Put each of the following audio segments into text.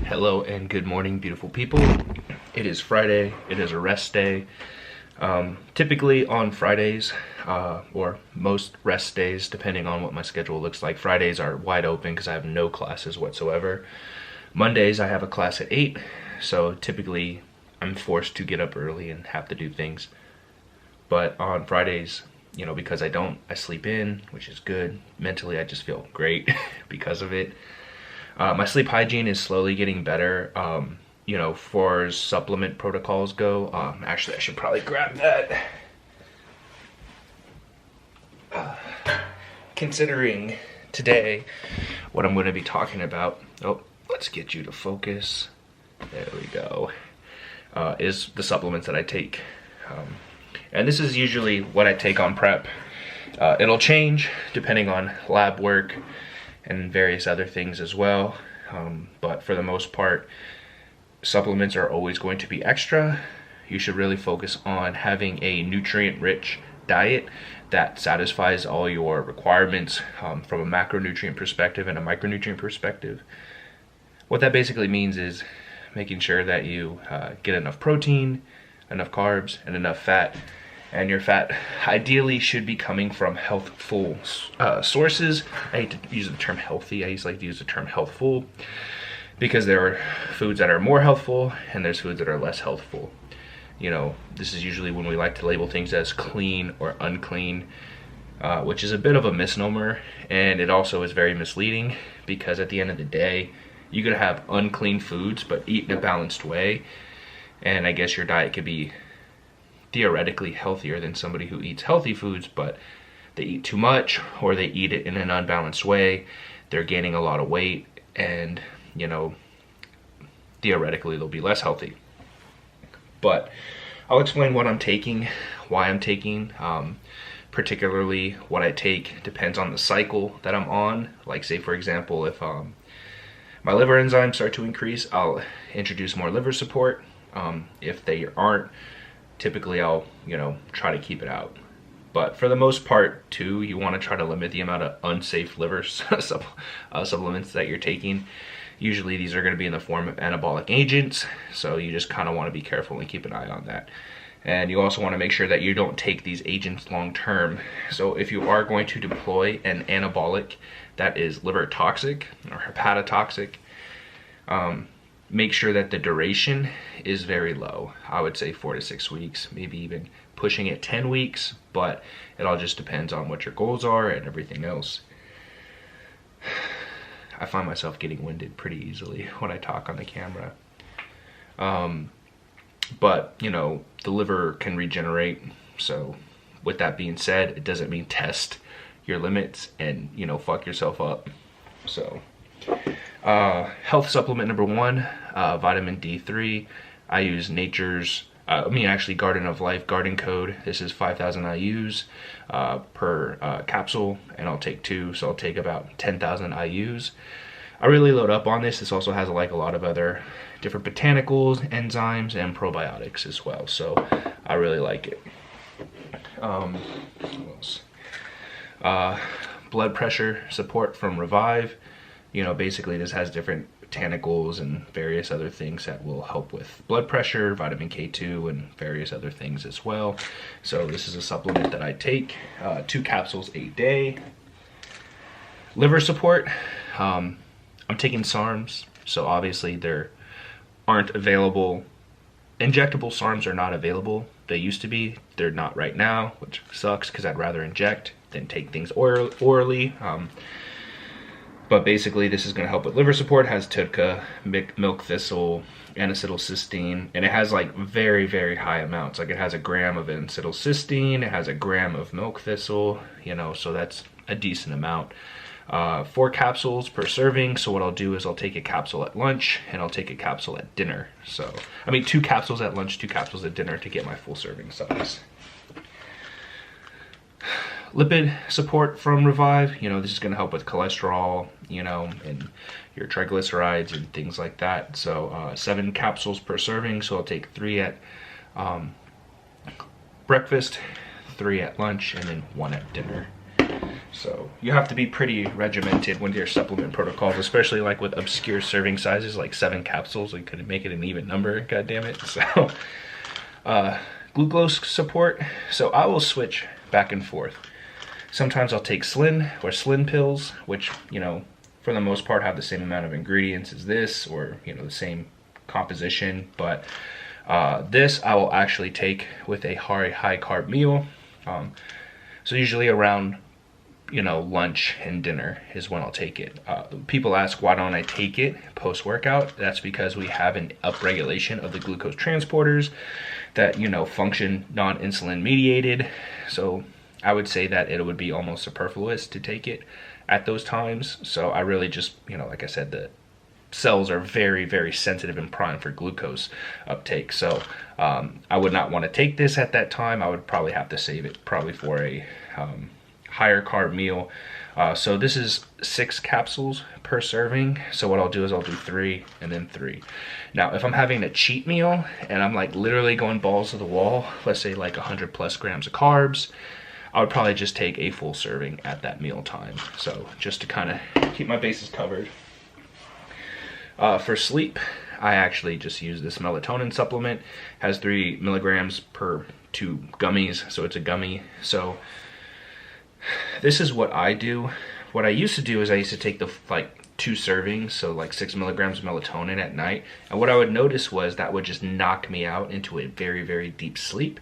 Hello and good morning, beautiful people. It is Friday. It is a rest day. Typically on Fridays, or most rest days, depending on what my schedule looks like, Fridays are wide open because I have no classes whatsoever. Mondays I have a class at 8, so typically I'm forced to get up early and have to do things. But on Fridays, because I sleep in, which is good. Mentally, I just feel great because of it. My sleep hygiene is slowly getting better. For supplement protocols go. Actually, I should probably grab that. Considering today what I'm going to be talking about. Oh, let's get you to focus. There we go. Is the supplements that I take. And this is usually what I take on prep. It'll change depending on lab work and various other things as well. But for the most part, supplements are always going to be extra. You should really focus on having a nutrient-rich diet that satisfies all your requirements from a macronutrient perspective and a micronutrient perspective. What that basically means is making sure that you get enough protein, enough carbs, and enough fat. And your fat ideally should be coming from healthful sources. I hate to use the term healthy. I like to use the term healthful because there are foods that are more healthful and there's foods that are less healthful. This is usually when we like to label things as clean or unclean, which is a bit of a misnomer, and it also is very misleading because at the end of the day, you could have unclean foods but eat in a balanced way, and I guess your diet could be theoretically healthier than somebody who eats healthy foods, but they eat too much or they eat it in an unbalanced way. They're gaining a lot of weight, and theoretically they'll be less healthy. But I'll explain what I'm taking, why I'm taking. Particularly what I take depends on the cycle that I'm on. Like, say for example, if my liver enzymes start to increase, I'll introduce more liver support. If they aren't, typically I'll try to keep it out. But for the most part too, you want to try to limit the amount of unsafe liver supplements that you're taking. Usually these are going to be in the form of anabolic agents, so you just kind of want to be careful and keep an eye on that. And you also want to make sure that you don't take these agents long term. So if you are going to deploy an anabolic that is liver toxic or hepatotoxic, make sure that the duration is very low. I would say 4 to 6 weeks, maybe even pushing it 10 weeks, but it all just depends on what your goals are and everything else. I find myself getting winded pretty easily when I talk on the camera. But the liver can regenerate. So with that being said, it doesn't mean test your limits and fuck yourself up. So health supplement number 1, vitamin D3. I use Garden of Life Garden Code. This is 5,000 IUs per capsule, and I'll take 2, so I'll take about 10,000 IUs. I really load up on this. This also has a lot of other different botanicals, enzymes, and probiotics as well, so I really like it. What else? Blood pressure support from Revive. Basically this has different botanicals and various other things that will help with blood pressure, vitamin K2, and various other things as well. So this is a supplement that I take, 2 capsules a day. Liver support. I'm taking SARMs, so obviously there aren't available. Injectable SARMs are not available. They used to be. They're not right now, which sucks because I'd rather inject than take things orally. But basically this is going to help with liver support. It has TUDCA, milk thistle, N-acetylcysteine, and it has very, very high amounts. It has a gram of N-acetylcysteine, it has a gram of milk thistle, so that's a decent amount. 4 capsules per serving, so what I'll do is I'll take a capsule at lunch and I'll take a capsule at dinner. 2 capsules at lunch, 2 capsules at dinner to get my full serving size. Lipid support from Revive. This is going to help with cholesterol, and your triglycerides and things like that. So 7 capsules per serving, so I'll take 3 at breakfast, 3 at lunch, and then 1 at dinner. So you have to be pretty regimented with your supplement protocols, especially like with obscure serving sizes, like 7 capsules. We couldn't make it an even number, god damn it. So glucose support. So I will switch back and forth. Sometimes I'll take Slin or Slin pills, which, you know, for the most part have the same amount of ingredients as this, or, you know, the same composition. But this I will actually take with a high carb meal. So usually around, you know, lunch and dinner is when I'll take it. People ask, why don't I take it post-workout? That's because we have an upregulation of the glucose transporters that, you know, function non-insulin mediated. So I would say that it would be almost superfluous to take it at those times. So I really just, you know, like I said, the cells are very, very sensitive and primed for glucose uptake. So I would not want to take this at that time. I would probably have to save it probably for a higher carb meal. So this is 6 capsules per serving. So what I'll do is I'll do 3 and then 3. Now, if I'm having a cheat meal and I'm like literally going balls to the wall, let's say like 100 plus grams of carbs, I would probably just take a full serving at that meal time. So just to kind of keep my bases covered. For sleep, I actually just use this melatonin supplement. It has 3 milligrams per 2 gummies, so it's a gummy. So this is what I do. What I used to do is I used to take the like 2 servings, so like 6 milligrams of melatonin at night. And what I would notice was that would just knock me out into a very, very deep sleep.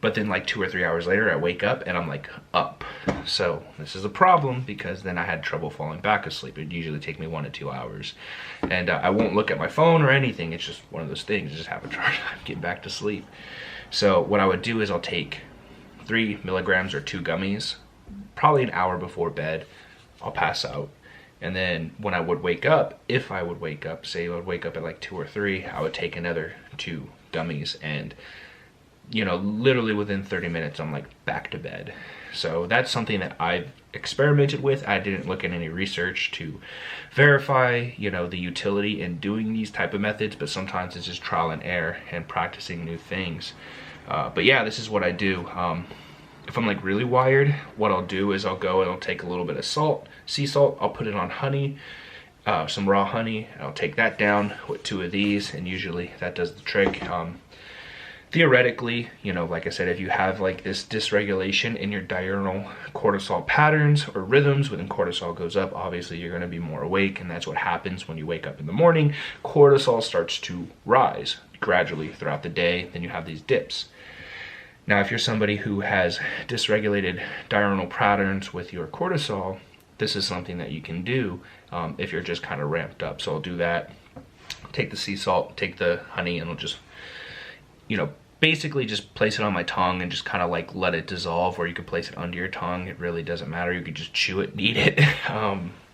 But then like 2 or 3 hours later, I wake up and I'm like up. So this is a problem because then I had trouble falling back asleep. It'd usually take me 1 to 2 hours. And I won't look at my phone or anything. It's just one of those things. I just have a hard time getting back to sleep. So what I would do is I'll take 3 milligrams or 2 gummies, probably an hour before bed. I'll pass out. And then when I would wake up, if I would wake up, say I would wake up at like 2 or 3, I would take another 2 gummies, and you know, literally within 30 minutes, I'm like back to bed. So that's something that I've experimented with. I didn't look at any research to verify, you know, the utility in doing these type of methods, but sometimes it's just trial and error and practicing new things. But yeah, this is what I do. If I'm like really wired, what I'll do is I'll go and I'll take a little bit of salt, sea salt, I'll put it on honey, some raw honey, and I'll take that down with 2 of these, and usually that does the trick. Theoretically, you know, like I said, if you have like this dysregulation in your diurnal cortisol patterns or rhythms, when cortisol goes up, obviously you're going to be more awake, and that's what happens when you wake up in the morning. Cortisol starts to rise gradually throughout the day, then you have these dips. Now, if you're somebody who has dysregulated diurnal patterns with your cortisol, this is something that you can do if you're just kind of ramped up. So I'll do that, take the sea salt, take the honey, and I'll just, you know, basically just place it on my tongue and just kind of like let it dissolve, or you could place it under your tongue. It really doesn't matter. You could just chew it and eat it.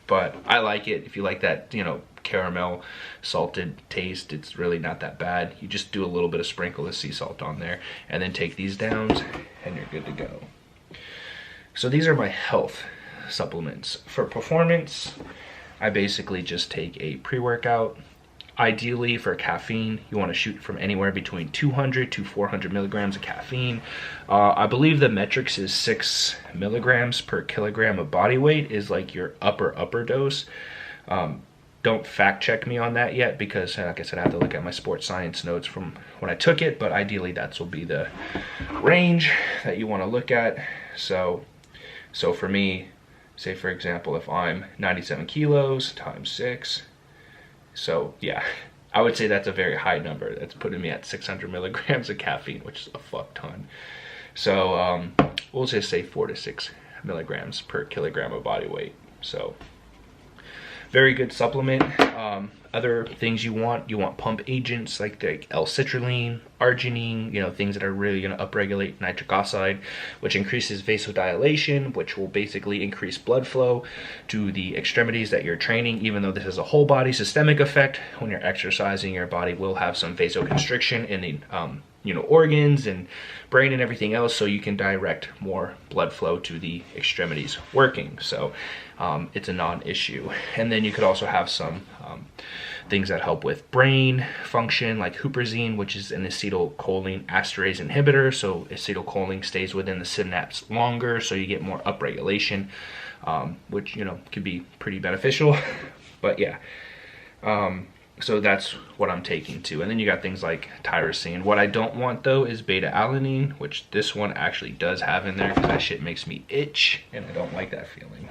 But I like it. If you like that, you know, caramel salted taste, it's really not that bad. You just do a little bit of sprinkle of sea salt on there and then take these downs and you're good to go. So these are my health supplements. For performance, I basically just take a pre-workout. Ideally, for caffeine, you want to shoot from anywhere between 200 to 400 milligrams of caffeine. I believe the metrics is 6 milligrams per kilogram of body weight is like your upper dose. Don't fact check me on that yet because, like I said, I have to look at my sports science notes from when I took it, but ideally that will be the range that you want to look at. So for me, say for example, if I'm 97 kilos times 6, so yeah, I would say that's a very high number. That's putting me at 600 milligrams of caffeine, which is a fuck ton. So we'll just say 4 to 6 milligrams per kilogram of body weight. So very good supplement. Other things you want pump agents like L-citrulline, arginine, you know, things that are really going to upregulate nitric oxide, which increases vasodilation, which will basically increase blood flow to the extremities that you're training. Even though this is a whole body systemic effect, when you're exercising, your body will have some vasoconstriction in the organs and brain and everything else, so you can direct more blood flow to the extremities working. So it's a non-issue. And then you could also have some things that help with brain function, like huperzine, which is an acetylcholine esterase inhibitor. So acetylcholine stays within the synapse longer, so you get more upregulation, which could be pretty beneficial. But yeah, so that's what I'm taking too. And then you got things like tyrosine. What I don't want though is beta-alanine, which this one actually does have in there, because that shit makes me itch and I don't like that feeling.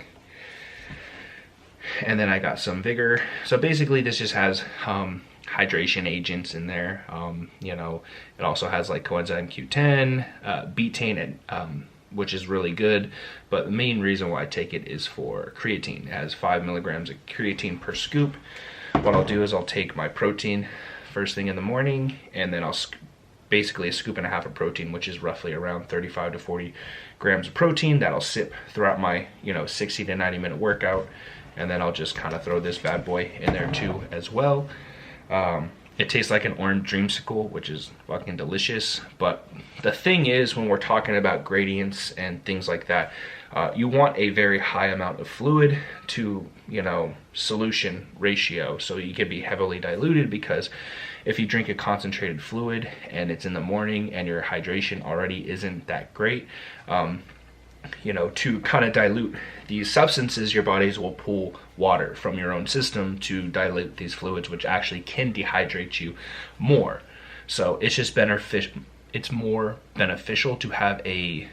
And then I got some Vigor. So basically this just has hydration agents in there. It also has like coenzyme Q10, betaine, and which is really good. But the main reason why I take it is for creatine. It has 5 milligrams of creatine per scoop. What I'll do is I'll take my protein first thing in the morning, and then I'll basically a scoop and a half of protein, which is roughly around 35 to 40 grams of protein, that I'll sip throughout my 60 to 90 minute workout. And then I'll just kind of throw this bad boy in there too as well. It tastes like an orange dreamsicle, which is fucking delicious. But the thing is, when we're talking about gradients and things like that, you want a very high amount of fluid to, solution ratio. So you can be heavily diluted, because if you drink a concentrated fluid and it's in the morning and your hydration already isn't that great, to kind of dilute these substances, your bodies will pull water from your own system to dilute these fluids, which actually can dehydrate you more. So it's just beneficial. It's more beneficial to have a,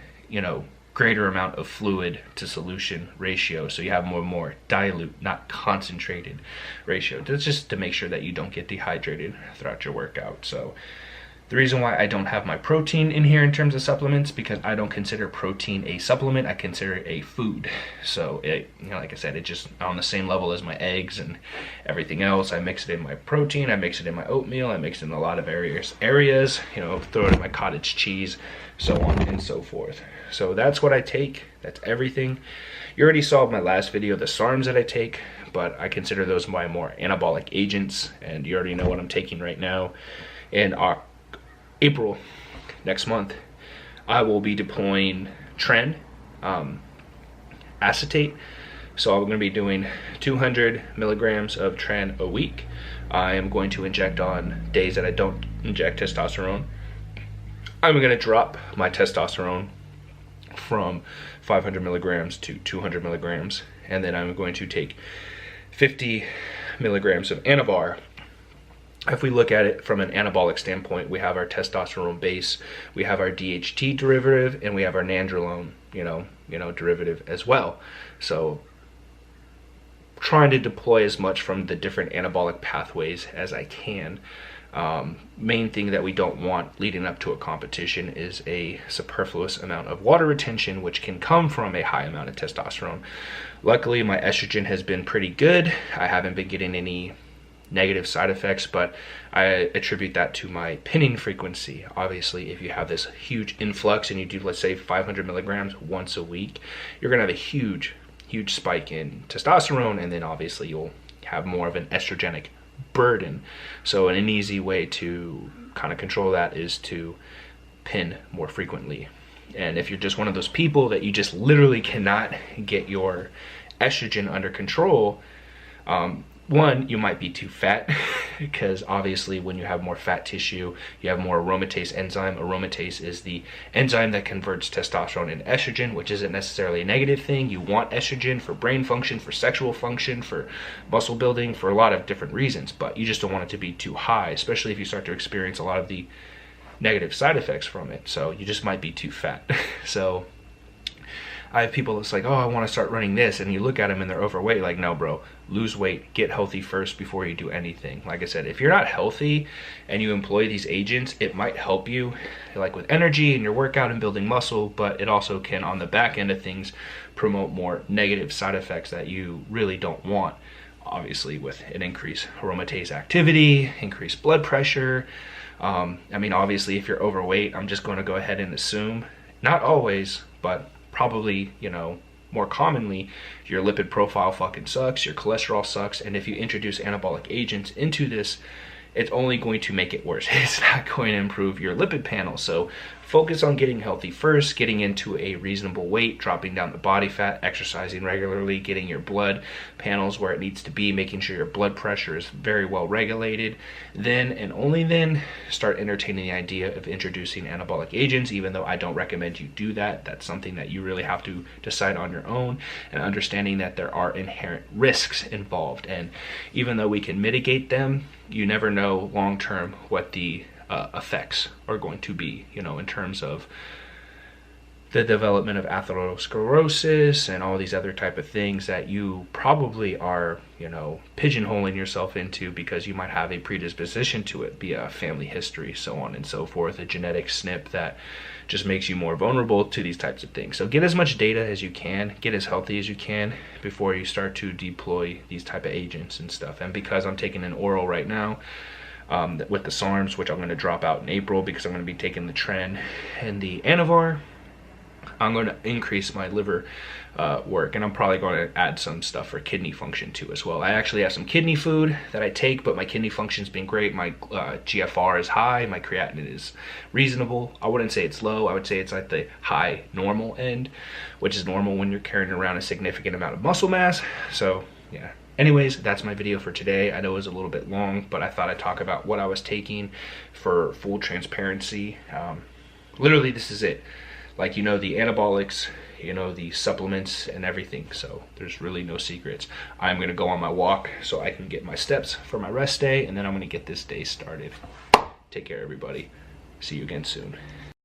greater amount of fluid to solution ratio. So you have more dilute, not concentrated ratio. That's just to make sure that you don't get dehydrated throughout your workout. So the reason why I don't have my protein in here in terms of supplements, because I don't consider protein a supplement, I consider it a food. So it, like I said, it's just on the same level as my eggs and everything else. I mix it in my protein, I mix it in my oatmeal, I mix it in a lot of areas, throw it in my cottage cheese, so on and so forth. So that's what I take, that's everything. You already saw my last video, the SARMs that I take, but I consider those my more anabolic agents, and you already know what I'm taking right now. And April, next month, I will be deploying tren, acetate. So I'm going to be doing 200 milligrams of tren a week. I am going to inject on days that I don't inject testosterone. I'm going to drop my testosterone from 500 milligrams to 200 milligrams. And then I'm going to take 50 milligrams of Anavar. If we look at it from an anabolic standpoint, we have our testosterone base, we have our DHT derivative, and we have our nandrolone, derivative as well. So trying to deploy as much from the different anabolic pathways as I can. Main thing that we don't want leading up to a competition is a superfluous amount of water retention, which can come from a high amount of testosterone. Luckily, my estrogen has been pretty good. I haven't been getting any negative side effects, but I attribute that to my pinning frequency. Obviously, if you have this huge influx and you do, let's say, 500 milligrams once a week, you're gonna have a huge spike in testosterone, and then obviously you'll have more of an estrogenic burden. So an easy way to kind of control that is to pin more frequently. And if you're just one of those people that you just literally cannot get your estrogen under control, one, you might be too fat, because obviously when you have more fat tissue, you have more aromatase enzyme. Aromatase is the enzyme that converts testosterone into estrogen, which isn't necessarily a negative thing. You want estrogen for brain function, for sexual function, for muscle building, for a lot of different reasons, but you just don't want it to be too high, especially if you start to experience a lot of the negative side effects from it. So you just might be too fat. So I have people that's like, oh, I want to start running this, and you look at them and they're overweight. Like, no, bro, lose weight, get healthy first before you do anything. Like I said, if you're not healthy and you employ these agents, it might help you, like with energy and your workout and building muscle, but it also can, on the back end of things, promote more negative side effects that you really don't want. Obviously, with an increased aromatase activity, increased blood pressure. Obviously, if you're overweight, I'm just going to go ahead and assume, not always, but probably, more commonly, your lipid profile fucking sucks, your cholesterol sucks, and if you introduce anabolic agents into this it's only going to make it worse. It's not going to improve your lipid panel. So focus on getting healthy first, getting into a reasonable weight, dropping down the body fat, exercising regularly, getting your blood panels where it needs to be, making sure your blood pressure is very well regulated. Then and only then start entertaining the idea of introducing anabolic agents, even though I don't recommend you do that. That's something that you really have to decide on your own, and understanding that there are inherent risks involved. And even though we can mitigate them, you never know long term what the effects are going to be, you know, in terms of the development of atherosclerosis and all these other type of things that you probably are, you know, pigeonholing yourself into because you might have a predisposition to it, be a family history, so on and so forth, a genetic SNP that just makes you more vulnerable to these types of things. So get as much data as you can, get as healthy as you can before you start to deploy these type of agents and stuff. And because I'm taking an oral right now, with the SARMs, which I'm going to drop out in April because I'm going to be taking the Tren and the Anavar, I'm going to increase my liver work, and I'm probably going to add some stuff for kidney function too as well. I actually have some kidney food that I take, but my kidney function's been great. My GFR is high, my creatinine is reasonable. I wouldn't say it's low, I would say it's at the high normal end, which is normal when you're carrying around a significant amount of muscle mass. So yeah. Anyways, that's my video for today. I know it was a little bit long, but I thought I'd talk about what I was taking for full transparency. Literally, this is it. Like, you know, the anabolics, you know, the supplements and everything. So there's really no secrets. I'm going to go on my walk so I can get my steps for my rest day, and then I'm going to get this day started. Take care, everybody. See you again soon.